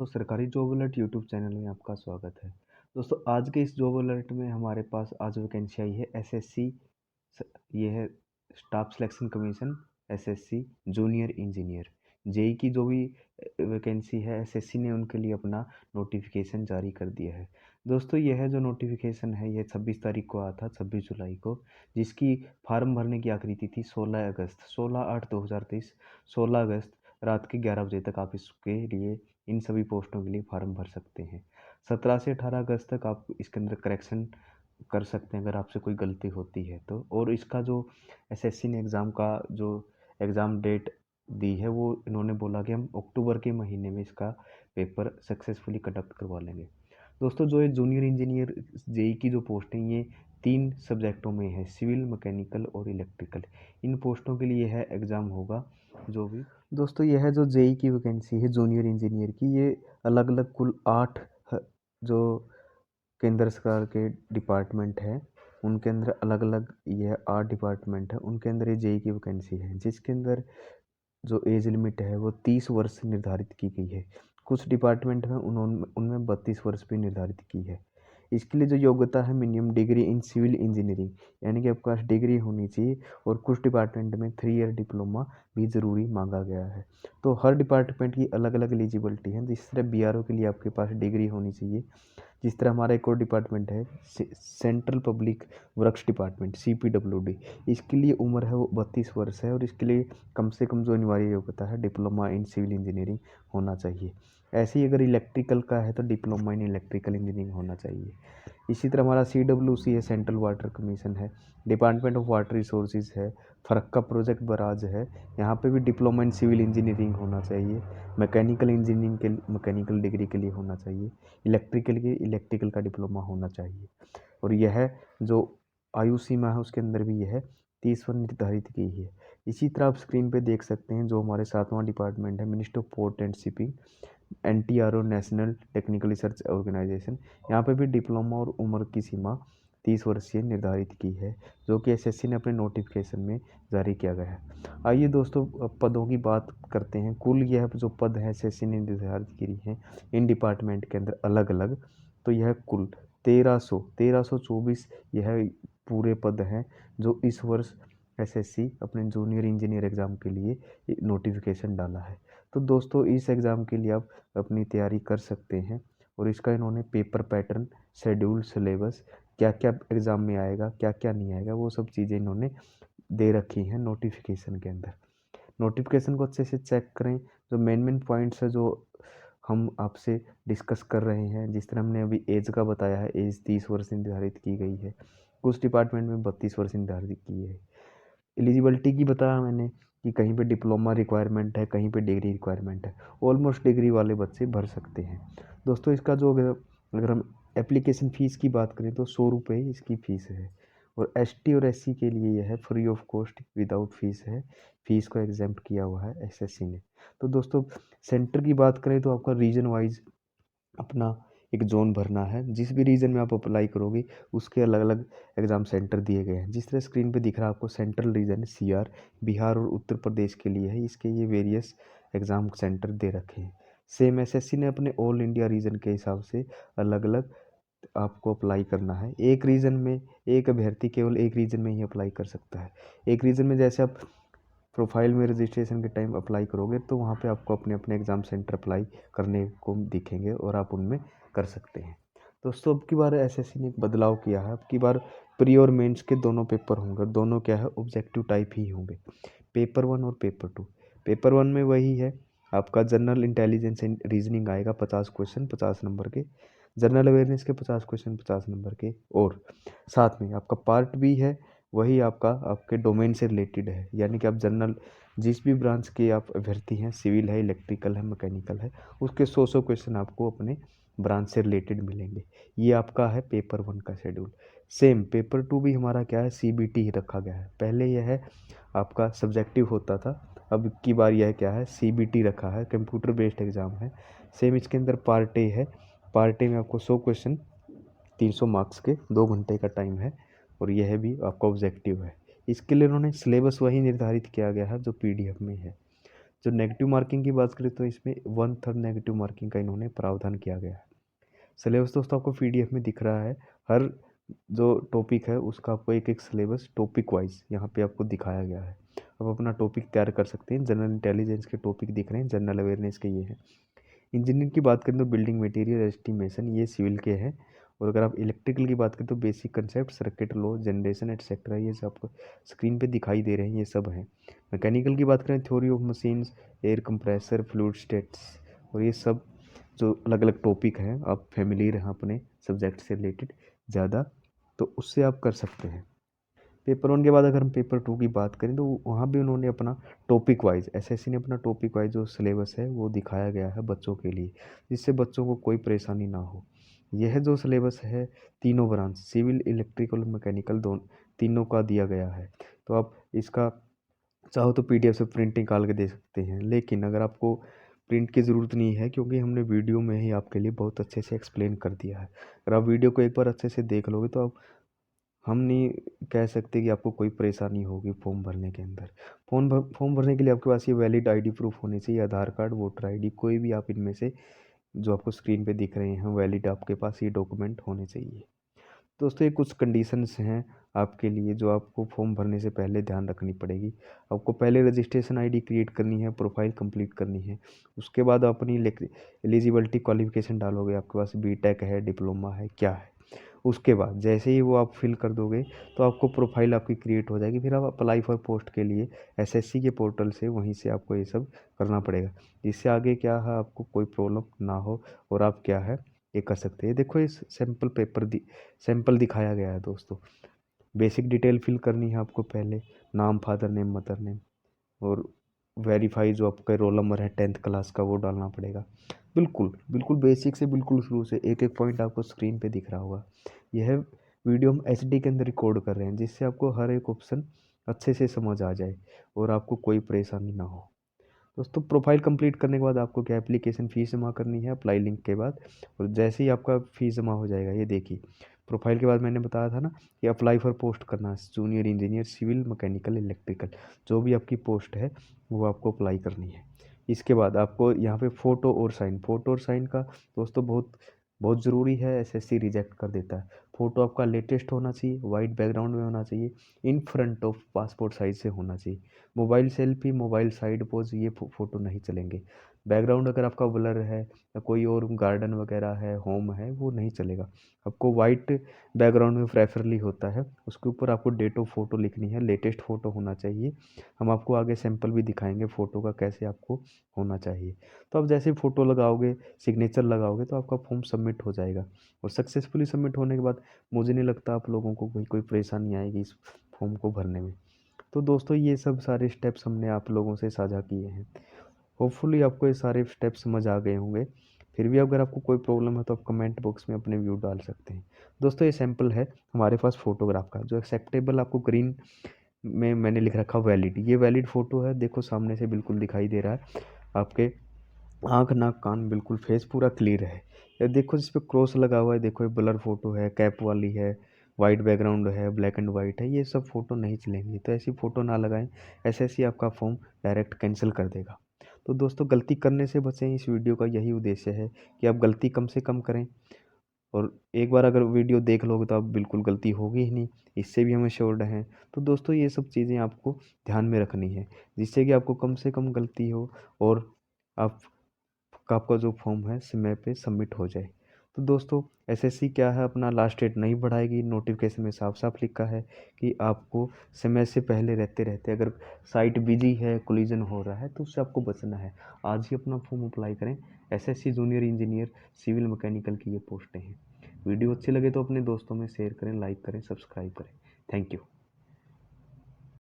तो सरकारी job alert YouTube channel में आपका स्वागत है। दोस्तों आज के इस जॉब अलर्ट में हमारे पास आज वैकेंसी आई है एसएससी। ये है staff selection commission SSC junior engineer JE की जो भी वैकेंसी है एसएससी ने उनके लिए अपना नोटिफिकेशन जारी कर दिया है। दोस्तों यह जो नोटिफिकेशन है ये 26 तारीख को आया था, 26 जुलाई को, जिसकी फार्म भरने की आखिरी तिथि 16 अगस्त 16/8/2023 16 अगस्त रात के 11 बजे तक आप इसके लिए इन सभी पोस्टों के लिए फार्म भर सकते हैं। 17 से 18 अगस्त तक आप इसके अंदर करेक्शन कर सकते हैं अगर आपसे कोई गलती होती है तो। और इसका जो एसएससी ने एग्ज़ाम का जो एग्ज़ाम डेट दी है वो इन्होंने बोला कि हम अक्टूबर के महीने में इसका पेपर सक्सेसफुली कंडक्ट करवा लेंगे। दोस्तों जो ये जूनियर इंजीनियर जेई की जो पोस्ट है ये 3 सब्जेक्टों में है, सिविल, मैकेनिकल और इलेक्ट्रिकल। इन पोस्टों के लिए यह एग्ज़ाम होगा जो भी। दोस्तों यह जो जेई की वैकेंसी है जूनियर इंजीनियर की, ये अलग अलग कुल 8 जो केंद्र सरकार के डिपार्टमेंट है उनके अंदर अलग अलग यह 8 डिपार्टमेंट है, उनके अंदर ये जेई की वैकेंसी है, जिसके अंदर जो एज लिमिट है वो 30 वर्ष निर्धारित की गई है। कुछ डिपार्टमेंट में उन्होंने उनमें 32 वर्ष भी निर्धारित की है। इसके लिए जो योग्यता है minimum degree in civil engineering, यानी कि आपके पास डिग्री होनी चाहिए, और कुछ डिपार्टमेंट में 3 ईयर डिप्लोमा भी ज़रूरी मांगा गया है। तो हर डिपार्टमेंट की अलग अलग एलिजिबिलिटी है। जिस तरह बीआरओ के लिए आपके पास डिग्री होनी चाहिए, जिस तरह हमारा एक और डिपार्टमेंट है central public works department CPWD, इसके लिए उम्र है वो 32 वर्ष है, और इसके लिए कम से कम जो अनिवार्य योग्यता है डिप्लोमा इन सिविल इंजीनियरिंग होना चाहिए। ऐसे ही अगर इलेक्ट्रिकल का है तो डिप्लोमा इन इलेक्ट्रिकल इंजीनियरिंग होना चाहिए। इसी तरह हमारा सीडब्ल्यूसी है, सेंट्रल वाटर कमीशन है, डिपार्टमेंट ऑफ वाटर रिसोर्सेज है, फरक्का प्रोजेक्ट बराज है, यहाँ पे भी डिप्लोमा इन सिविल इंजीनियरिंग होना चाहिए। मैकेनिकल इंजीनियरिंग के मैकेनिकल डिग्री के लिए होना चाहिए। इलेक्ट्रिकल के इलेक्ट्रिकल का डिप्लोमा होना चाहिए। और यह जो आयु सीमा है उसके अंदर भी यह 30 वर्ष निर्धारित की है। इसी तरह आप स्क्रीन पे देख सकते हैं जो हमारे 7वां डिपार्टमेंट है ministry of port and shipping NTRO national technical research organisation, यहाँ पे भी डिप्लोमा और उम्र की सीमा 30 वर्षीय निर्धारित की है, जो कि एसएससी ने अपने नोटिफिकेशन में जारी किया गया है। आइए दोस्तों अब पदों की बात करते हैं। कुल यह जो पद है एसएससी ने निर्धारित की है इन डिपार्टमेंट के अंदर अलग अलग, तो यह कुल 1324 यह पूरे पद हैं जो इस वर्ष एसएससी अपने जूनियर इंजीनियर एग्ज़ाम के लिए नोटिफिकेशन डाला है। तो दोस्तों इस एग्ज़ाम के लिए आप अपनी तैयारी कर सकते हैं। और इसका इन्होंने पेपर पैटर्न, शेड्यूल, सिलेबस, क्या क्या एग्ज़ाम में आएगा क्या क्या नहीं आएगा, वो सब चीज़ें इन्होंने दे रखी हैं नोटिफिकेशन के अंदर। नोटिफिकेशन को अच्छे से चेक करें। जो मेन मेन पॉइंट्स है जो हम आपसे डिस्कस कर रहे हैं, जिस तरह हमने अभी एज का बताया है, एज 30 वर्ष निर्धारित की गई है, कुछ डिपार्टमेंट में 32 वर्ष निर्धारित की है। एलिजिबिलिटी की बताया मैंने कि कहीं पे डिप्लोमा रिक्वायरमेंट है, कहीं पे डिग्री रिक्वायरमेंट है। ऑलमोस्ट डिग्री वाले बच्चे भर सकते हैं। दोस्तों इसका जो अगर हम एप्लीकेशन फ़ीस की बात करें तो 100 रुपये इसकी फ़ीस है, और एसटी और एससी के लिए यह है free of cost without fees है। फीस को एग्जेम्प्ट किया हुआ है एसएससी ने। तो दोस्तों सेंटर की बात करें तो आपका रीजन वाइज अपना एक जोन भरना है। जिस भी रीजन में आप अप्लाई करोगे उसके अलग अलग एग्ज़ाम सेंटर दिए गए हैं। जिस तरह स्क्रीन पे दिख रहा है आपको सेंट्रल रीजन सीआर बिहार और उत्तर प्रदेश के लिए है, इसके ये वेरियस एग्ज़ाम सेंटर दे रखे हैं। सेम एसएससी ने अपने ऑल इंडिया रीजन के हिसाब से अलग अलग आपको अप्लाई करना है। एक रीजन में एक अभ्यर्थी केवल एक रीजन में ही अप्लाई कर सकता है। एक रीजन में जैसे आप प्रोफाइल में रजिस्ट्रेशन के टाइम अप्लाई करोगे तो वहाँ पे आपको अपने अपने एग्ज़ाम सेंटर अप्लाई करने को दिखेंगे और आप उनमें कर सकते हैं। दोस्तों अब की बार एसएससी ने एक बदलाव किया है। अब की बार प्री और मेंस के दोनों पेपर होंगे। दोनों क्या है, ऑब्जेक्टिव टाइप ही होंगे, पेपर 1 और पेपर 2। पेपर 1 में वही है आपका जनरल इंटेलिजेंस एंड रीजनिंग आएगा, 50 क्वेश्चन 50 नंबर के, जनरल अवेयरनेस के 50 क्वेश्चन 50 नंबर के, और साथ में आपका पार्ट भी है वही आपका आपके डोमेन से रिलेटेड है, यानी कि आप जनरल जिस भी ब्रांच के आप अभ्यर्थी हैं, सिविल है, इलेक्ट्रिकल है, मैकेनिकल है, उसके 100 क्वेश्चन आपको अपने ब्रांच से रिलेटेड मिलेंगे। ये आपका है पेपर 1 का शेड्यूल। सेम पेपर 2 भी हमारा क्या है, सीबीटी ही रखा गया है। पहले यह है आपका सब्जेक्टिव होता था, अब की बार यह क्या है, सीबीटी रखा है, कंप्यूटर बेस्ड एग्ज़ाम है। सेम इसके अंदर पार्ट ए है। पार्ट ए में आपको 100 क्वेश्चन 300 मार्क्स के 2 घंटे का टाइम है, और यह भी आपका ऑब्जेक्टिव है। इसके लिए उन्होंने सिलेबस वही निर्धारित किया गया है जो पीडीएफ में है। जो नेगेटिव मार्किंग की बात करें तो इसमें 1/3 नेगेटिव मार्किंग का इन्होंने प्रावधान किया गया है। सिलेबस दोस्तों आपको पीडीएफ में दिख रहा है। हर जो टॉपिक है उसका आपको एक एक सिलेबस टॉपिक वाइज यहाँ पे आपको दिखाया गया है। आप अपना टॉपिक तैयार कर सकते हैं। जनरल इंटेलिजेंस के टॉपिक दिख रहे हैं, जनरल अवेयरनेस के ये हैं। इंजीनियरिंग की बात करें तो बिल्डिंग मटेरियल एस्टिमेशन, ये सिविल के हैं। और अगर आप इलेक्ट्रिकल की बात करें तो basic concept, circuit law, generation etcetera, ये सब आपको स्क्रीन पे दिखाई दे रहे हैं, ये सब हैं। मैकेनिकल की बात करें, theory of machines, air compressor, fluid states, और ये सब जो अलग अलग टॉपिक हैं आप फैमिलियर हैं अपने सब्जेक्ट से रिलेटेड ज़्यादा, तो उससे आप कर सकते हैं। पेपर 1 के बाद अगर हम पेपर 2 की बात करें तो वहाँ भी उन्होंने अपना टॉपिक वाइज, एसएससी ने अपना टॉपिक वाइज जो सिलेबस है वो दिखाया गया है बच्चों के लिए, जिससे बच्चों को कोई परेशानी ना हो। यह जो सिलेबस है तीनों ब्रांच, सिविल, इलेक्ट्रिकल, मैकेनिकल, दोनों तीनों का दिया गया है। तो आप इसका चाहो तो पीडीएफ से प्रिंट निकाल के दे सकते हैं, लेकिन अगर आपको प्रिंट की ज़रूरत नहीं है क्योंकि हमने वीडियो में ही आपके लिए बहुत अच्छे से एक्सप्लेन कर दिया है। अगर आप वीडियो को एक बार अच्छे से देख लोगे तो आप, हम नहीं कह सकते कि आपको कोई परेशानी होगी फॉर्म भरने के अंदर। फॉर्म भरने के लिए आपके पास ये वैलिड आईडी प्रूफ होनी चाहिए, आधार कार्ड, वोटर आईडी, कोई भी आप इनमें से जो आपको स्क्रीन पे दिख रहे हैं वैलिड आपके पास ये डॉक्यूमेंट होने चाहिए। दोस्तों ये कुछ कंडीशंस हैं आपके लिए जो आपको फॉर्म भरने से पहले ध्यान रखनी पड़ेगी। आपको पहले रजिस्ट्रेशन आईडी क्रिएट करनी है, प्रोफाइल कंप्लीट करनी है। उसके बाद आप अपनी एलिजिबिलिटी क्वालिफिकेशन डालोगे, आपके पास बीटेक है, डिप्लोमा है, क्या है। उसके बाद जैसे ही वो आप फिल कर दोगे तो आपको प्रोफाइल आपकी क्रिएट हो जाएगी। फिर आप अप्लाई फॉर पोस्ट के लिए एसएससी के पोर्टल से वहीं से आपको ये सब करना पड़ेगा, जिससे आगे क्या है आपको कोई प्रॉब्लम ना हो और आप क्या है ये कर सकते हैं। देखो इस सैंपल दिखाया गया है दोस्तों। बेसिक डिटेल फिल करनी है आपको पहले, नाम, फादर नेम, मदर नेम, और वेरीफाई जो आपका रोल नंबर है 10th क्लास का वो डालना पड़ेगा। बिल्कुल बिल्कुल बेसिक से बिल्कुल शुरू से एक एक पॉइंट आपको स्क्रीन पे दिख रहा होगा। यह वीडियो हम एचडी के अंदर रिकॉर्ड कर रहे हैं, जिससे आपको हर एक ऑप्शन अच्छे से समझ आ जाए और आपको कोई परेशानी ना हो। दोस्तों प्रोफाइल कंप्लीट करने के बाद आपको क्या एप्लीकेशन फ़ीस जमा करनी है अप्लाई लिंक के बाद, और जैसे ही आपका फ़ीस जमा हो जाएगा, ये देखिए प्रोफाइल के बाद मैंने बताया था ना कि अप्लाई फॉर पोस्ट करना है, junior engineer civil, mechanical, electrical, जो भी आपकी पोस्ट है वो आपको अप्लाई करनी है। इसके बाद आपको यहाँ पे फ़ोटो और साइन का दोस्तों बहुत बहुत ज़रूरी है, एसएससी रिजेक्ट कर देता है। फ़ोटो आपका लेटेस्ट होना चाहिए, वाइट बैकग्राउंड में होना चाहिए, in front of passport size से होना चाहिए। Mobile selfie, mobile side pose, ये फ़ोटो नहीं चलेंगे। बैकग्राउंड अगर आपका ब्लर है या कोई और गार्डन वगैरह है, होम है, वो नहीं चलेगा। आपको वाइट बैकग्राउंड में प्रेफरली होता है, उसके ऊपर आपको डेट ऑफ फ़ोटो लिखनी है, लेटेस्ट फ़ोटो होना चाहिए। हम आपको आगे सैंपल भी दिखाएंगे फ़ोटो का कैसे आपको होना चाहिए। तो आप जैसे फ़ोटो लगाओगे, सिग्नेचर लगाओगे तो आपका फॉर्म सबमिट हो जाएगा, और सक्सेसफुली सबमिट होने के बाद मुझे नहीं लगता आप लोगों को कोई परेशानी आएगी इस फॉर्म को भरने में। तो दोस्तों ये सब सारे स्टेप्स हमने आप लोगों से साझा किए हैं। होपफुली आपको ये सारे स्टेप्स समझ आ गए होंगे। फिर भी अगर आपको कोई प्रॉब्लम है तो आप कमेंट बॉक्स में अपने व्यू डाल सकते हैं। दोस्तों ये सैंपल है हमारे पास फ़ोटोग्राफ का, जो एक्सेप्टेबल आपको ग्रीन में मैंने लिख रखा वैलिड, ये वैलिड फ़ोटो है। देखो सामने से बिल्कुल दिखाई दे रहा है, आपके आँख, नाक, कान, बिल्कुल फेस पूरा क्लियर है। ये देखो जिस पे क्रॉस लगा हुआ है, देखो ये ब्लर फ़ोटो है, कैप वाली है, वाइट बैकग्राउंड है, ब्लैक एंड वाइट है, ये सब फ़ोटो नहीं चलेंगी। तो ऐसी फ़ोटो ना लगाएं, ऐसे ही आपका फॉर्म डायरेक्ट कैंसिल कर देगा। तो दोस्तों गलती करने से बचें, इस वीडियो का यही उद्देश्य है कि आप गलती कम से कम करें, और एक बार अगर वीडियो देख लोगे तो आप बिल्कुल गलती होगी ही नहीं, इससे भी हम श्योर्ड हैं। तो दोस्तों ये सब चीज़ें आपको ध्यान में रखनी है, जिससे कि आपको कम से कम गलती हो और आप आपका जो फॉर्म है समय पे सबमिट हो जाए। तो दोस्तों एसएससी क्या है अपना लास्ट डेट नहीं बढ़ाएगी, नोटिफिकेशन में साफ साफ लिखा है कि आपको समय से पहले रहते रहते अगर साइट बिजी है, कोलिजन हो रहा है, तो उससे आपको बचना है। आज ही अपना फॉर्म अप्लाई करें। SSC junior engineer civil mechanical की ये पोस्टें हैं। वीडियो अच्छी लगे तो अपने दोस्तों में शेयर करें, लाइक करें, सब्सक्राइब करें। Thank you.